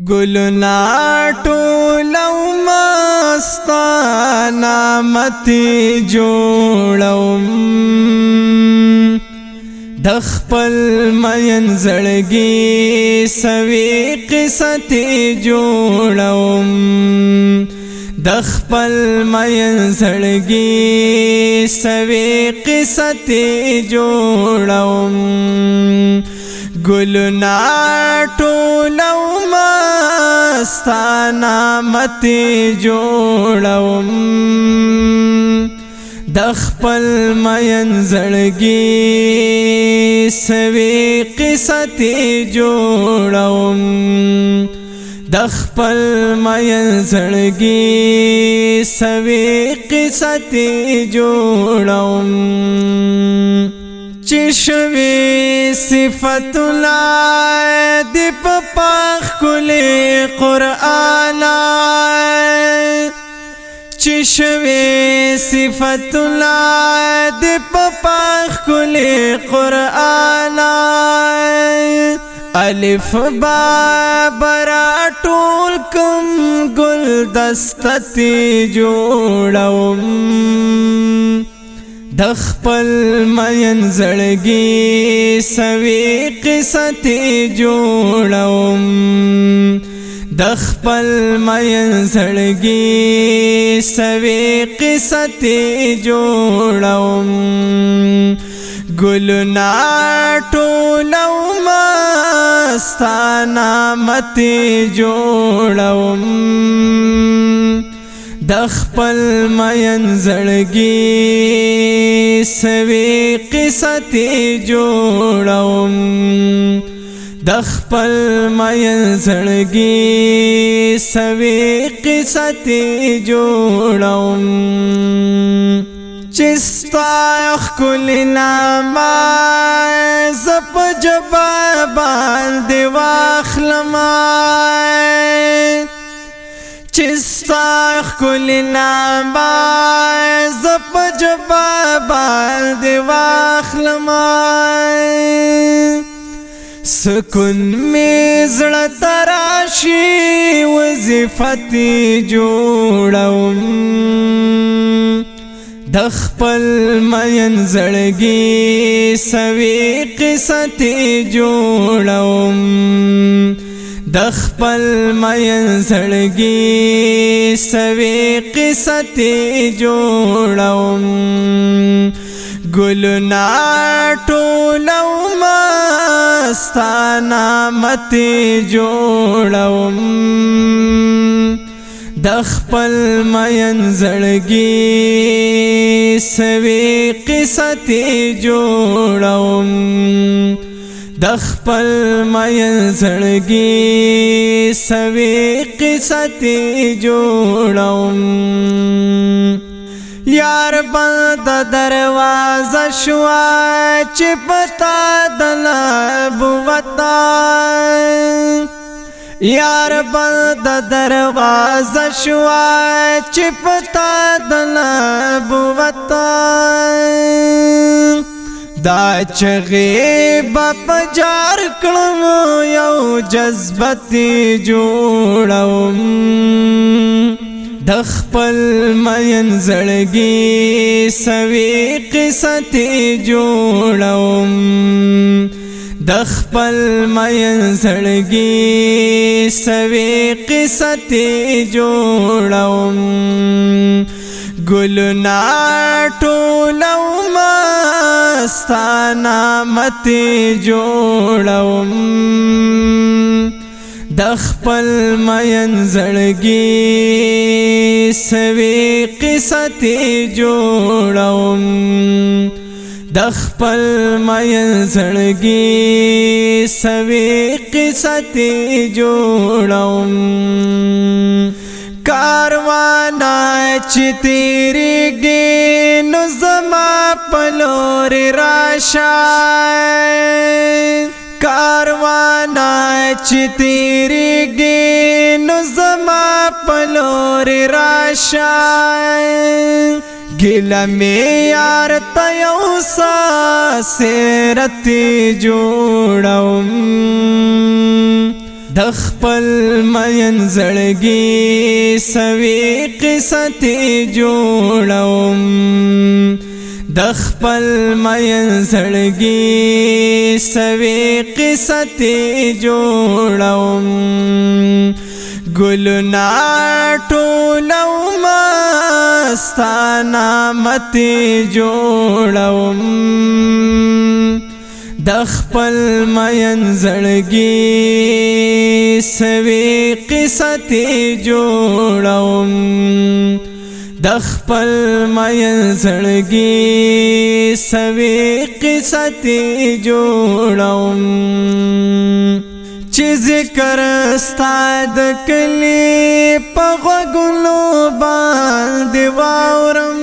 گلنا ټولو مستا نامتی جوړوم د خپل مین زړګي سوي قصتي جوړوم د خپل مین زړګي سوي قصتي جوړوم گلنا ټولو مستا نامتی جوړوم د خپل مین زړګي سوي قصتي جوړوم د خپل مین زړګي سوي قصتي جوړوم چشوی صفت الله دی پاک کلی قرآن چشوی صفت الله دی پاک کلی قرآن الف با برا ټول کوم گل دستتی جوړوم د خپل مین زړګي سوي قصتي جوړوم د خپل مین زړګي سوي قصتي جوړوم گلنا ټولو مستا نامتی جوړوم د خپل مین زړګي سوي قصتي جوړوم د خپل مین زړګي سوي قصتي جوړوم چستا خل نامه زپ جواب باندې واخلم چستا خل نامه زپ جواب باندې واخلم سکون می زړه تراشي وظیفتي جوړوم د خپل مین زړګي سوي قصتي جوړوم د خپل مین زړګي سوي قصتي جوړوم گلنا ټولو مستا نامتی جوړوم د خپل مین زړګي سوي قصتي جوړوم د خپل مین زړګي سوي قصتي جوړوم یار بند دروازه شوا چې پتا دلب وتا یار بند دروازه شوا چې پتا دلب وتا دا چغې باپ جار کړم یو جذبتي جوړوم د خپل مین زړګي سوي قصتي جوړوم د خپل مین زړګي سوي قصتي جوړوم گلنا ټولو مستا نامتی جوړوم د خپل مین زړګي سوي قصتي جوړوم د خپل مین زړګي سوي قصتي جوړوم کاروانا چې تیریږي نو زما په لور راشه کاروانا چې تیریږي نو زما په لور راشه ګیله مې یار ته یو ساسرتي جوړوم د خپل مین زړګي سوي قصتي جوړوم د خپل مین زړګي سوي قصتي جوړوم ګلنا ټولو مستانا متي جوړوم د خپل مین زړګي سوي قصتي جوړوم د خپل مین زړګي سوي قصتي جوړوم چې ذکر ستاد کلی په غوږونو باندې واورم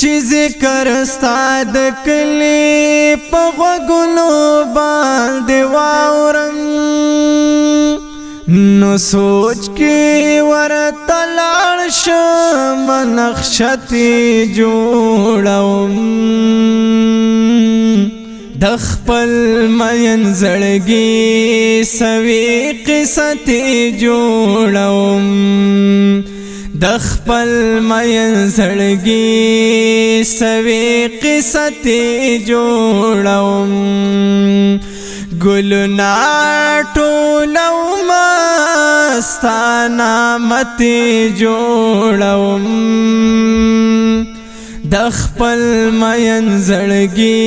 چې ذکر ستاد کلی په غوږونو باندې واورم نو سوچ کې ورته لاړ شم نقشتي جوړوم د خپل مین زړګي سوي قصتي جوړوم د خپل مین زړګي سوي قصتي جوړوم ګلنا ټولو مستانا متي جوړوم د خپل مین زړګي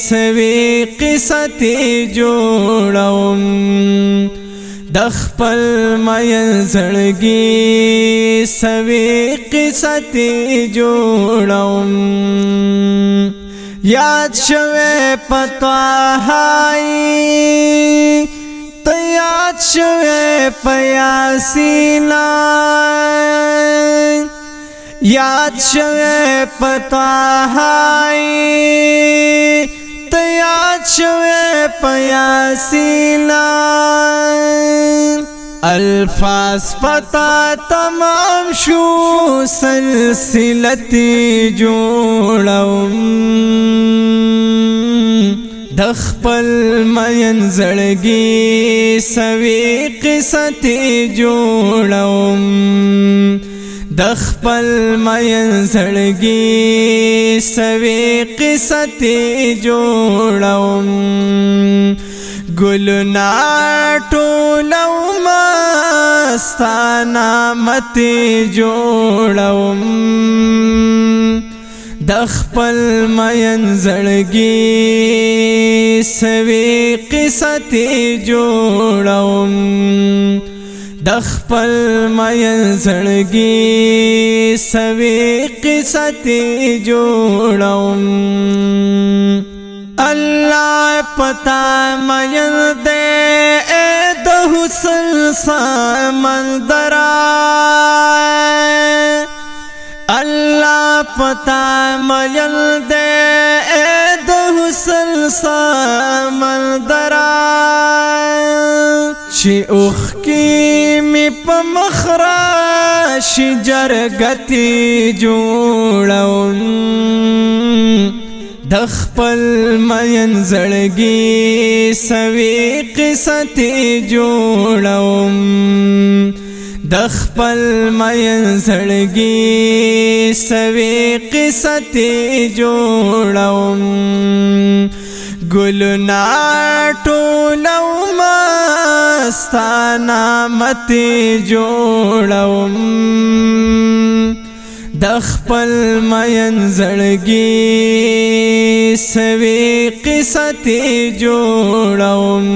سوي قصتي جوړوم د خپل مین زړګي سوي قصتي جوړوم یاد شوه پتا هاي ته یاد شوه پیاسینا یاد شوه پتا هاي ته یاد شوه پیاسینا الفاظ پتا تمام شو سلسلتی جوړوم د خپل مین زړګي سوي قصتي جوړوم د خپل مین زړګي سوي قصتي جوړوم ګلنا ټولو مستانا متي جوړوم د خپل مین زړګي سوي قصتي جوړوم د خپل مین زړګي سوي قصتي جوړوم الله پتا مین دے د حسن سمندر الله پتا مین دے د حسن سمندر چې اوخ کی می په مخراش جرګتی جوړوم د خپل مین زړګي سوي قصتي جوړوم د خپل مین زړګي سوي قصتي جوړوم ګلنا ټولو مستانا متي جوړوم د خپل مین زړګي سوي قصتي جوړوم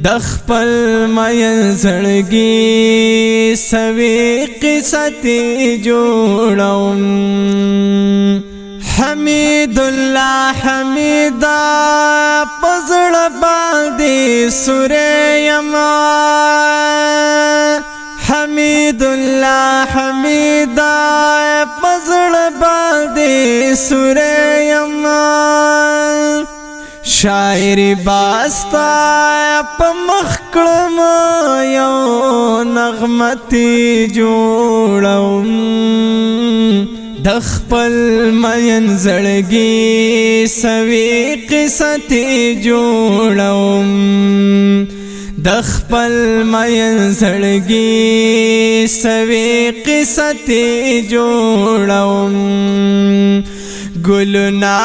د خپل مین زړګي سوي قصتي جوړوم حمید الله حمیدا پزړه باندې سورې یما حمید الله حمیدا پزړه باندې سورې یما شاعری باستا په مخکړم یو نغمتي جوړوم د خپل مین زړګي سوي قصتي جوړوم د خپل مین زړګي سوي قصت جوړوم ګلنا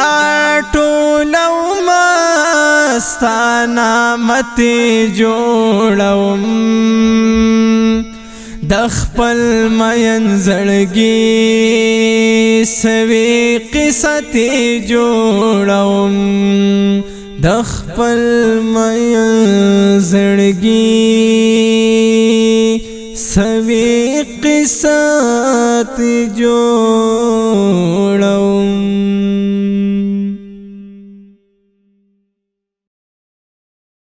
ټولو مستانه مت جوړوم د خپل مین زړګي سوي قصت جوړوم د خپل مین زړګي سوي قصت جوړوم